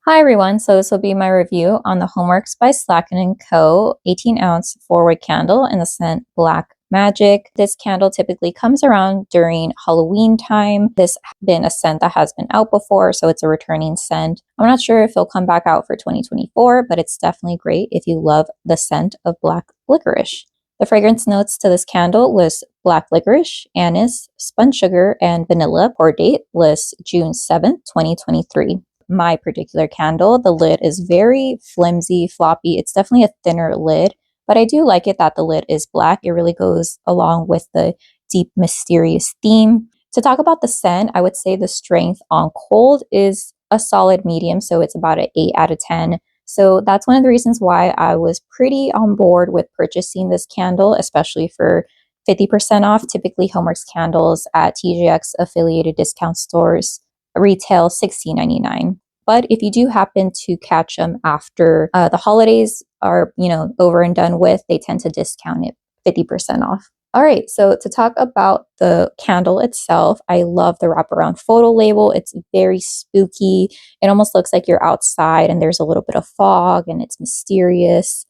Hi everyone, so this will be my review on the Homeworx by Slatkin & Co. 18-ounce 4-wick candle in the scent Black Magic. This candle typically comes around during Halloween time. This has been a scent that has been out before, so it's a returning scent. I'm not sure if it'll come back out for 2024, but it's definitely great if you love the scent of black licorice. The fragrance notes to this candle list black licorice, anise, spun sugar, and vanilla. Pour date lists June 7th, 2023. My particular candle, the lid is very flimsy, floppy. It's definitely a thinner lid, but I do like it that the lid is black. It really goes along with the deep, mysterious theme. To talk about the scent, I would say the strength on cold is a solid medium, so it's about an 8 out of 10. So that's one of the reasons why I was pretty on board with purchasing this candle, especially for 50% off. Typically, Homeworx candles at TJMaxx affiliated discount stores retail $16.99. But if you do happen to catch them after the holidays are, over and done with, they tend to discount it 50% off. All right, so to talk about the candle itself, I love the wraparound photo label. It's very spooky. It almost looks like you're outside and there's a little bit of fog and it's mysterious.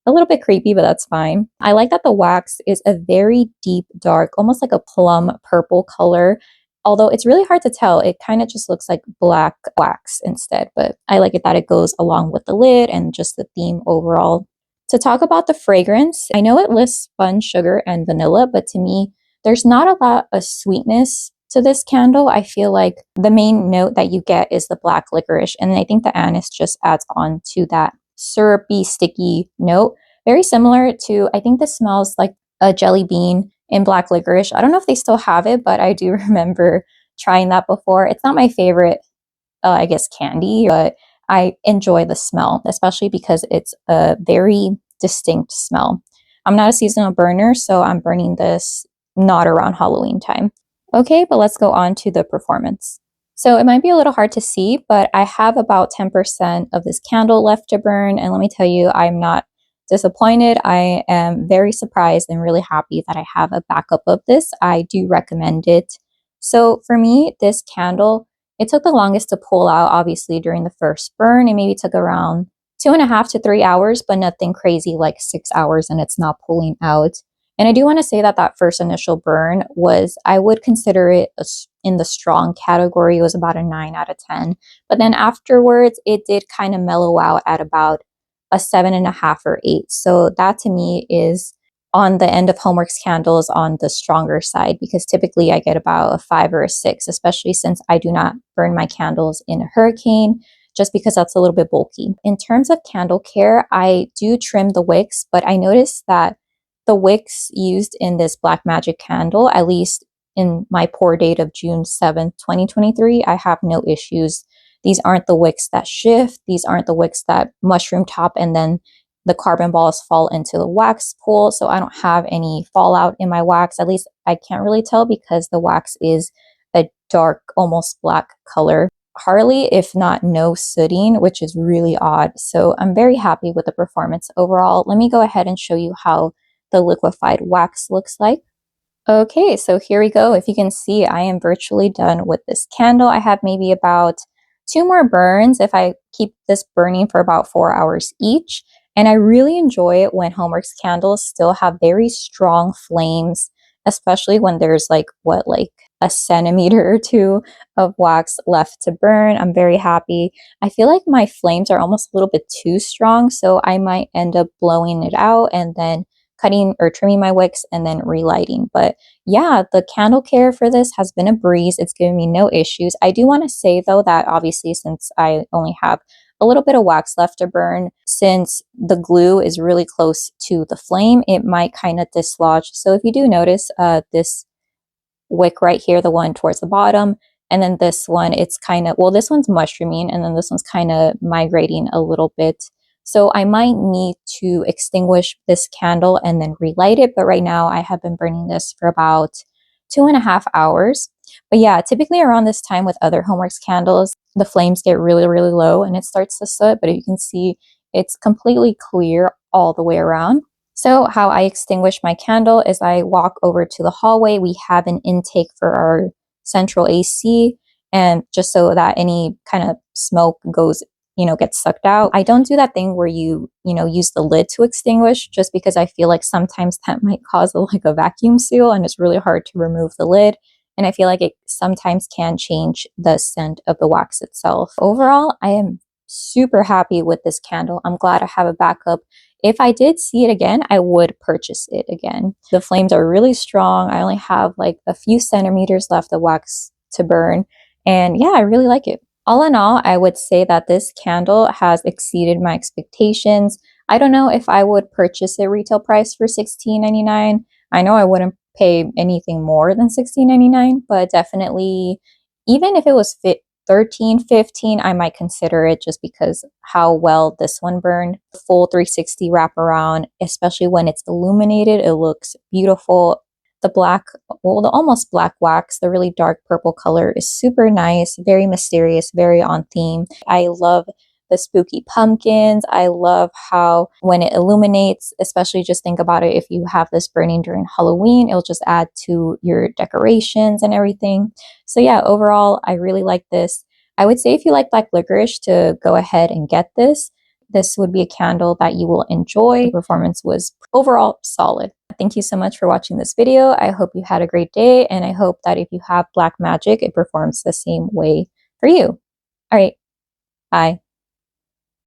A little bit creepy, but that's fine. I like that the wax is a very deep, dark, almost like a plum purple color. Although it's really hard to tell, it kind of just looks like black wax instead, but I like it that it goes along with the lid and just the theme overall. To talk about the fragrance, I know it lists spun sugar and vanilla, but to me, there's not a lot of sweetness to this candle. I feel like the main note that you get is the black licorice, and I think the anise just adds on to that syrupy, sticky note. Very similar to, I think this smells like a jelly bean in black licorice. I don't know if they still have it, but I do remember trying that before. It's not my favorite, I guess, candy, but I enjoy the smell, especially because it's a very distinct smell. I'm not a seasonal burner, so I'm burning this not around Halloween time. Okay, but let's go on to the performance. So it might be a little hard to see, but I have about 10% of this candle left to burn. And let me tell you, I'm not disappointed. I am very surprised and really happy that I have a backup of this. I do recommend it. So for me, this candle, it took the longest to pull out, obviously, during the first burn. It maybe took around 2.5 to 3 hours, but nothing crazy like 6 hours and it's not pulling out. And I do want to say that that first initial burn was, I would consider it in the strong category. It was about a 9 out of 10. But then afterwards, it did kind of mellow out at about a 7.5 or 8. So that to me is on the end of Homeworx candles on the stronger side, because typically I get about a 5 or a 6, especially since I do not burn my candles in a hurricane, just because that's a little bit bulky. In terms of candle care, I do trim the wicks, but I noticed that the wicks used in this Black Magic candle, at least in my pour date of June 7th, 2023, I have no issues. These aren't the wicks that shift. These aren't the wicks that mushroom top and then the carbon balls fall into the wax pool. So I don't have any fallout in my wax. At least I can't really tell because the wax is a dark, almost black color. Hardly, if not no sooting, which is really odd. So I'm very happy with the performance overall. Let me go ahead and show you how the liquefied wax looks like. Okay, so here we go. If you can see, I am virtually done with this candle. I have maybe about 2 more burns if I keep this burning for about 4 hours each. And I really enjoy it when Homeworx candles still have very strong flames, especially when there's like a centimeter or 2 of wax left to burn. I'm very happy. I feel like my flames are almost a little bit too strong, so I might end up blowing it out and then cutting or trimming my wicks and then relighting. But yeah, the candle care for this has been a breeze. It's given me no issues. I do want to say though that obviously, since I only have a little bit of wax left to burn, since the glue is really close to the flame, it might kind of dislodge. So if you do notice this wick right here, the one towards the bottom, and then this one, it's kind of, well, this one's mushrooming and then this one's kind of migrating a little bit. So I might need to extinguish this candle and then relight it. But right now I have been burning this for about 2.5 hours. But yeah, typically around this time with other Homeworx candles, the flames get really, really low and it starts to soot. But you can see it's completely clear all the way around. So how I extinguish my candle is I walk over to the hallway. We have an intake for our central AC, and just so that any kind of smoke goes gets sucked out. I don't do that thing where you use the lid to extinguish, just because I feel like sometimes that might cause like a vacuum seal and it's really hard to remove the lid. And I feel like it sometimes can change the scent of the wax itself. Overall, I am super happy with this candle. I'm glad I have a backup. If I did see it again, I would purchase it again. The flames are really strong. I only have like a few centimeters left of wax to burn. And yeah, I really like it. All in all, I would say that this candle has exceeded my expectations. I don't know if I would purchase it retail price for $16.99. I know I wouldn't pay anything more than $16.99, but definitely, even if it was $13, $15, I might consider it, just because how well this one burned. Full 360 wraparound, especially when it's illuminated, it looks beautiful. The black, well, the almost black wax, the really dark purple color is super nice, very mysterious, very on theme. I love the spooky pumpkins. I love how when it illuminates, especially just think about it, if you have this burning during Halloween, it'll just add to your decorations and everything. So yeah, overall, I really like this. I would say if you like black licorice, to go ahead and get this. This would be a candle that you will enjoy. The performance was overall solid. Thank you so much for watching this video. I hope you had a great day, and I hope that if you have black magic, it performs the same way for you. All right, bye.